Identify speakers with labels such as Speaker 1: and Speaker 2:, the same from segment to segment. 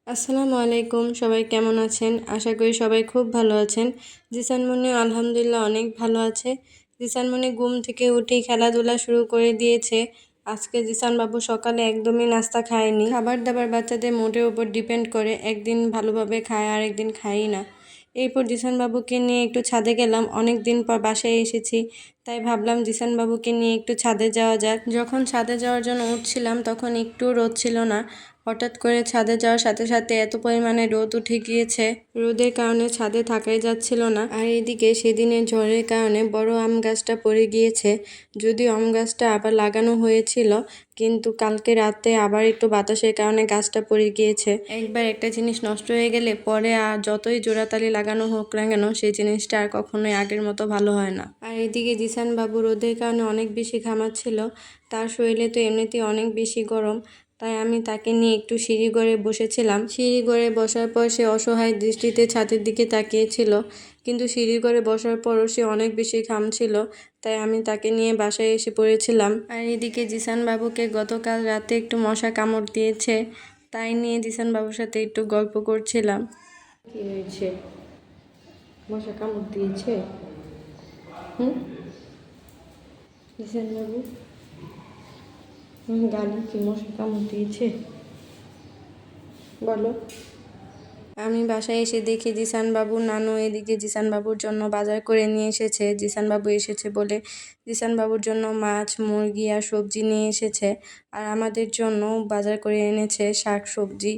Speaker 1: আসসালামু আলাইকুম, সবাই কেমন আছেন? আশা করি সবাই খুব ভালো আছেন। জিসান মুন্নি আলহামদুলিল্লাহ অনেক ভালো আছে। জিসান মুন্নি ঘুম থেকে উঠেই খেলাধুলা শুরু করে দিয়েছে। আজকে জিসান বাবু সকালে একদমই নাস্তা খায়নি। খাবার দাবার বাচ্চাদের মুডের উপর ডিপেন্ড করে, একদিন ভালোভাবে খায় আর একদিন খায়ই না। এরপর জিসান বাবুকে নিয়ে একটু ছাদে গেলাম। অনেক দিন পর বাসায় এসেছি, তাই ভাবলাম জিসান বাবুকে নিয়ে একটু ছাদে যাওয়া যাক। যখন ছাদে যাওয়ার জন্য উঠছিলাম তখন একটু রোদ ছিল না। হঠাৎ করে ছাদে যাওয়ার সাথে সাথে এত পরিমাণে রোদ উঠে গিয়েছে, রোদের কারণে ছাদে থাকাই যাচ্ছিল না। আর এদিকে সেদিনের ঝড়ের কারণে বড় আম গাছটা পড়ে গিয়েছে। যদিও আম গাছটা আবার লাগানো হয়েছিল, কিন্তু কালকে রাতে আবার একটু বাতাসের কারণে গাছটা পড়ে গিয়েছে। একবার একটা জিনিস নষ্ট হয়ে গেলে পরে আর যতই জোড়াতালি লাগানো হোক না কেন, সেই জিনিসটা আর কখনোই আগের মতো ভালো হয় না। আর এদিকে জিসান বাবু রোদের কারণে অনেক বেশি ঘামাচ্ছিল। তার শরীরে তো এমনিতেই অনেক বেশি গরম, তাই আমি তাকে নিয়ে একটু সিঁড়ি ঘরে বসেছিলাম। সিঁড়ি ঘরে বসার পর সে অসহায় দৃষ্টিতে ছাদের দিকে তাকিয়েছিল, কিন্তু সিঁড়ি ঘরে বসার পরও সে অনেক বেশি ঘামছিল, তাই আমি তাকে নিয়ে বাসায় এসে পড়েছিলাম। আর এদিকে জিসান বাবুকে গতকাল রাতে একটু মশা কামড় দিয়েছে, তাই নিয়ে জিসান বাবুর সাথে একটু গল্প করছিলাম। কি হয়েছে? মশা কামড় দিয়েছে? জিসান বাবু গালি কি মশা কামড় দিয়েছে? বলো। আমি বাসায় এসে দেখি জিসান বাবুর নানু এদিকে জিসান বাবুর জন্য বাজার করে নিয়ে এসেছে। জিসান বাবু এসেছে বলে জিসান বাবুর জন্য মাছ, মুরগি আর সবজি নিয়ে এসেছে। আর আমাদের জন্য বাজার করে এনেছে শাক সবজি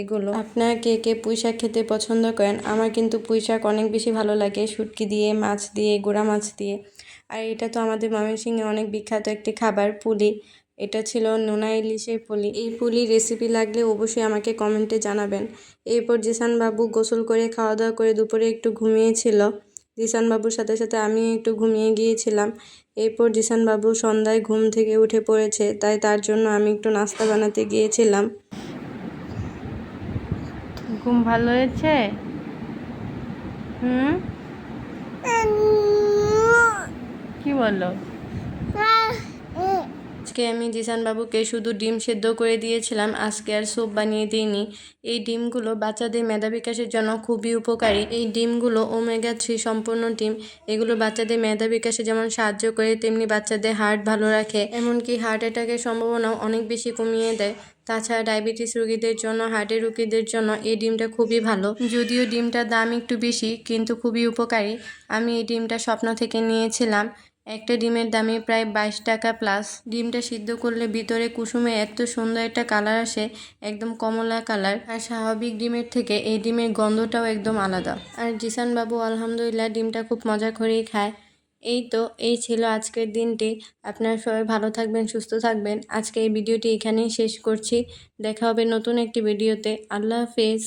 Speaker 1: এগুলো। আপনারা কে কে পুঁই শাক খেতে পছন্দ করেন? আমার কিন্তু পুঁই শাক অনেক বেশি ভালো লাগে, শুটকি দিয়ে, মাছ দিয়ে, গুঁড়া মাছ দিয়ে। আর এটা তো আমাদের ময়মনসিংহে অনেক বিখ্যাত একটি খাবার, পুলি। এটা ছিল নোনা ইলিশের পুলি। এই পুলির রেসিপি লাগলে অবশ্যই আমাকে কমেন্টে জানাবেন। এরপর জিসান বাবু গোসল করে খাওয়া দাওয়া করে দুপুরে একটু ঘুমিয়েছিল। জিসান বাবুর সাথে সাথে আমিও একটু ঘুমিয়ে গিয়েছিলাম। এরপর জিসান বাবু সন্ধ্যায় ঘুম থেকে উঠে পড়েছে, তাই তার জন্য আমি একটু নাস্তা বানাতে গিয়েছিলাম। ঘুম ভালো হয়েছে? কি বলো? আজকে আমি জিসান বাবুকে শুধু ডিম সেদ্ধ করে দিয়েছিলাম, আজকে আর স্যুপ বানিয়ে দিইনি। এই ডিমগুলো বাচ্চাদের মেধা বিকাশের জন্য খুবই উপকারী। এই ডিমগুলো ওমেগা-3 সম্পূর্ণ ডিম। এগুলো বাচ্চাদের মেধা বিকাশে যেমন সাহায্য করে, তেমনি বাচ্চাদের হার্ট ভালো রাখে, এমনকি হার্ট অ্যাটাকের সম্ভাবনাও অনেক বেশি কমিয়ে দেয়। তাছাড়া ডায়াবেটিস রোগীদের জন্য, হার্টের রোগীদের জন্য এই ডিমটা খুবই ভালো। যদিও ডিমটার দাম একটু বেশি, কিন্তু খুবই উপকারী। আমি এই ডিমটা স্বপ্ন থেকে নিয়েছিলাম। একটা ডিমের দামে প্রায় 22 টাকা প্লাস। ডিমটা সিদ্ধ করলে ভিতরে কুসুমে এত সুন্দর একটা কালার আসে, একদম কমলা কালার। আর স্বাভাবিক ডিমের থেকে এই ডিমের গন্ধটাও একদম আলাদা। আর জিসান বাবু আলহামদুলিল্লাহ ডিমটা খুব মজা করেই খায়। এই ছিল আজকের দিনটি। আপনারা সবাই ভালো থাকবেন, সুস্থ থাকবেন। আজকে এই ভিডিওটি এখানেই শেষ করছি। দেখা হবে নতুন একটি ভিডিওতে। আল্লাহ হাফেজ।